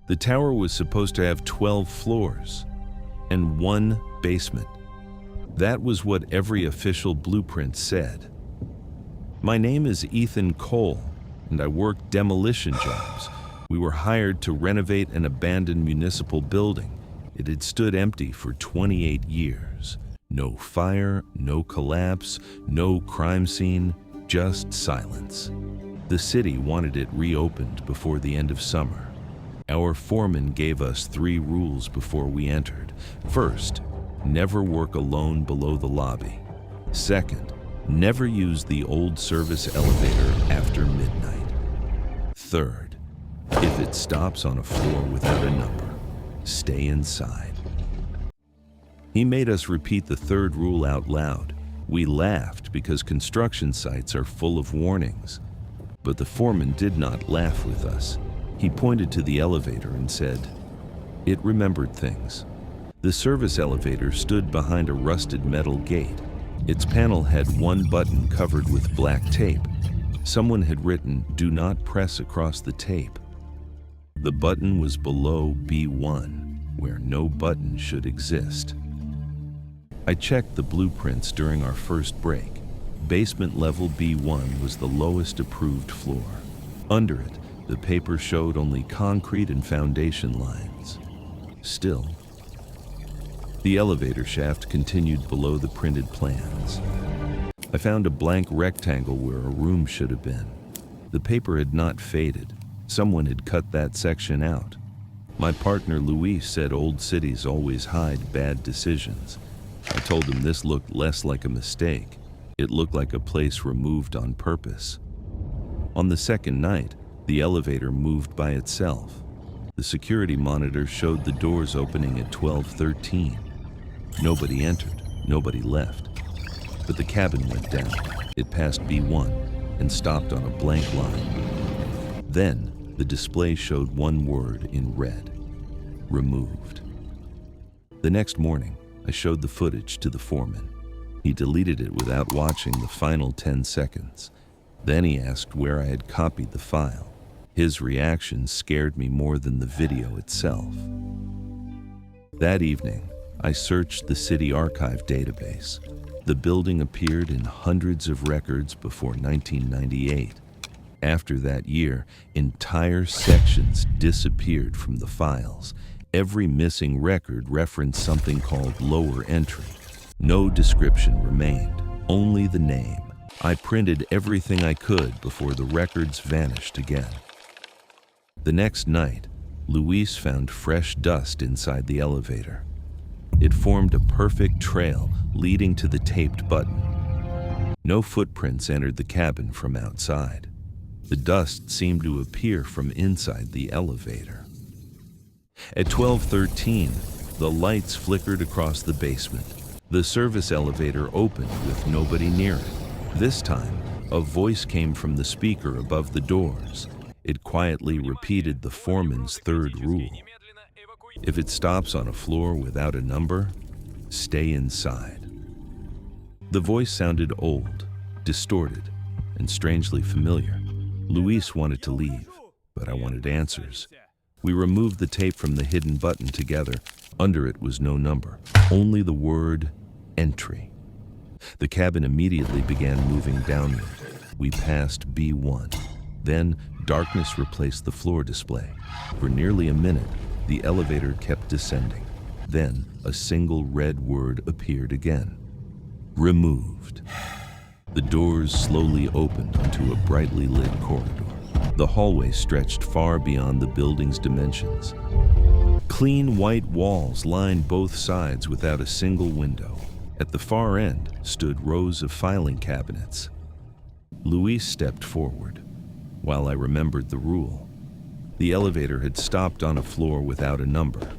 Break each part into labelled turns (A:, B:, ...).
A: The tower was supposed to have 12 floors and one basement. That was what every official blueprint said. My name is Ethan Cole, and I worked demolition jobs. We were hired to renovate an abandoned municipal building. It had stood empty for 28 years. No fire, no collapse, no crime scene, just silence. The city wanted it reopened before the end of summer. Our foreman gave us 3 rules before we entered. First, never work alone below the lobby. Second, never use the old service elevator after midnight. Third, if it stops on a floor without a number, stay inside. He made us repeat the third rule out loud. We laughed because construction sites are full of warnings. But the foreman did not laugh with us. He pointed to the elevator and said, "It remembered things." The service elevator stood behind a rusted metal gate. Its panel had one button covered with black tape. Someone had written, "Do not press across the tape." The button was below B1, where no button should exist. I checked the blueprints during our first break. Basement level B1 was the lowest approved floor. Under it, the paper showed only concrete and foundation lines. Still, the elevator shaft continued below the printed plans. I found a blank rectangle where a room should have been. The paper had not faded. Someone had cut that section out. My partner Luis said old cities always hide bad decisions. I told him this looked less like a mistake. It looked like a place removed on purpose. On the second night, the elevator moved by itself. The security monitor showed the doors opening at 12:13. Nobody entered, nobody left. But the cabin went down. It passed B1 and stopped on a blank line. Then, the display showed one word in red: removed. The next morning, I showed the footage to the foreman. He deleted it without watching the final 10 seconds. Then he asked where I had copied the file. His reaction scared me more than the video itself. That evening, I searched the city archive database. The building appeared in hundreds of records before 1998. After that year, entire sections disappeared from the files. Every missing record referenced something called lower entry. No description remained, only the name. I printed everything I could before the records vanished again. The next night, Luis found fresh dust inside the elevator. It formed a perfect trail leading to the taped button. No footprints entered the cabin from outside. The dust seemed to appear from inside the elevator. At 12:13, the lights flickered across the basement. The service elevator opened with nobody near it. This time, a voice came from the speaker above the doors. It quietly repeated the foreman's third rule. If it stops on a floor without a number, stay inside. The voice sounded old, distorted, and strangely familiar. Luis wanted to leave, but I wanted answers. We removed the tape from the hidden button together. Under it was no number, only the word entry. The cabin immediately began moving downward. We passed B1. Then darkness replaced the floor display. For nearly a minute, the elevator kept descending. Then a single red word appeared again: removed. The doors slowly opened onto a brightly lit corridor. The hallway stretched far beyond the building's dimensions. Clean white walls lined both sides without a single window. At the far end stood rows of filing cabinets. Luis stepped forward, while I remembered the rule. The elevator had stopped on a floor without a number.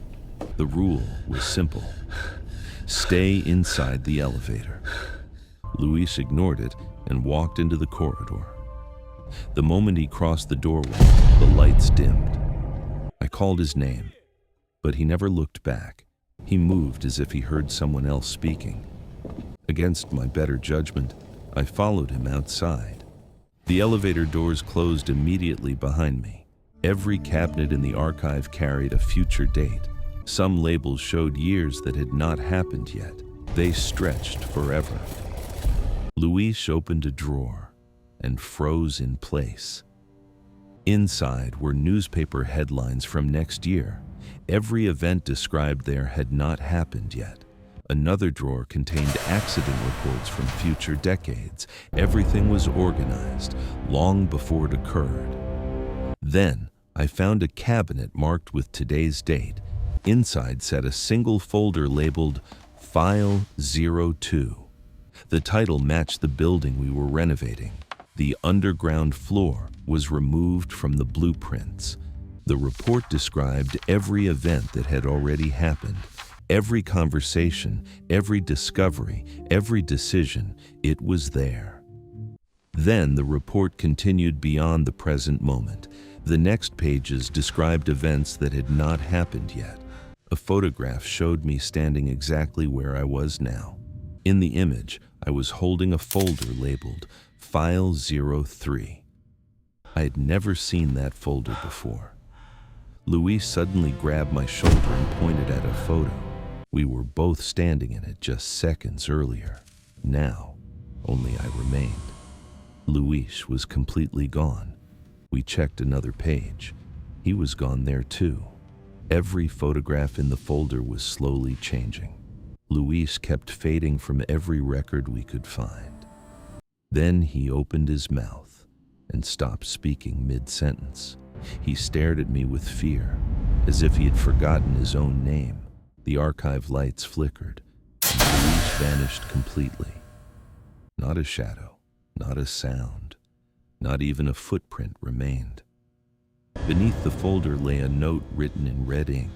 A: The rule was simple: stay inside the elevator. Luis ignored it and walked into the corridor. The moment he crossed the doorway, the lights dimmed. I called his name, but he never looked back. He moved as if he heard someone else speaking. Against my better judgment, I followed him outside. The elevator doors closed immediately behind me. Every cabinet in the archive carried a future date. Some labels showed years that had not happened yet. They stretched forever. Luis opened a drawer and froze in place. Inside were newspaper headlines from next year. Every event described there had not happened yet. Another drawer contained accident reports from future decades. Everything was organized long before it occurred. Then I found a cabinet marked with today's date. Inside sat a single folder labeled File 02. The title matched the building we were renovating. The underground floor was removed from the blueprints. The report described every event that had already happened. Every conversation, every discovery, every decision, it was there. Then the report continued beyond the present moment. The next pages described events that had not happened yet. A photograph showed me standing exactly where I was now. In the image, I was holding a folder labeled File 03. I had never seen that folder before. Luis suddenly grabbed my shoulder and pointed at a photo. We were both standing in it just seconds earlier. Now, only I remained. Luis was completely gone. We checked another page. He was gone there too. Every photograph in the folder was slowly changing. Luis kept fading from every record we could find. Then he opened his mouth and stopped speaking mid-sentence. He stared at me with fear, as if he had forgotten his own name. The archive lights flickered, and Luis vanished completely. Not a shadow, not a sound, not even a footprint remained. Beneath the folder lay a note written in red ink.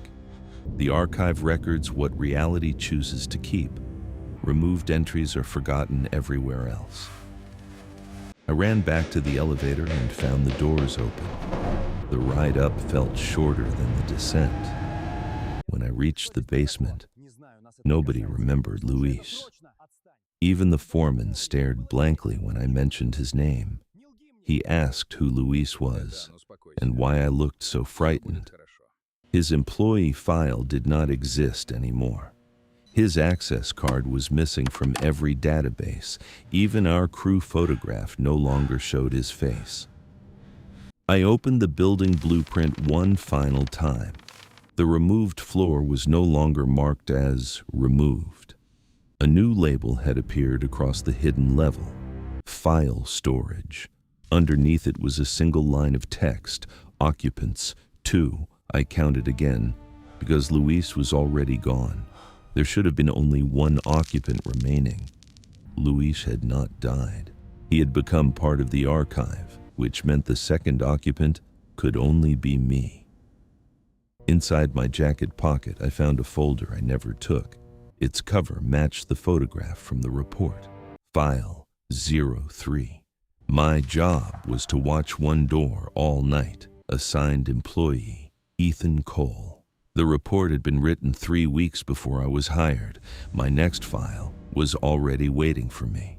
A: The archive records what reality chooses to keep. Removed entries are forgotten everywhere else. I ran back to the elevator and found the doors open. The ride up felt shorter than the descent. When I reached the basement, nobody remembered Luis. Even the foreman stared blankly when I mentioned his name. He asked who Luis was and why I looked so frightened. His employee file did not exist anymore. His access card was missing from every database. Even our crew photograph no longer showed his face. I opened the building blueprint one final time. The removed floor was no longer marked as removed. A new label had appeared across the hidden level, File Storage. Underneath it was a single line of text, Occupants 2. I counted again, because Luis was already gone. There should have been only one occupant remaining. Luis had not died. He had become part of the archive, which meant the second occupant could only be me. Inside my jacket pocket, I found a folder I never took. Its cover matched the photograph from the report. File 03. My job was to watch one door all night. Assigned employee, Ethan Cole. The report had been written 3 weeks before I was hired. My next file was already waiting for me.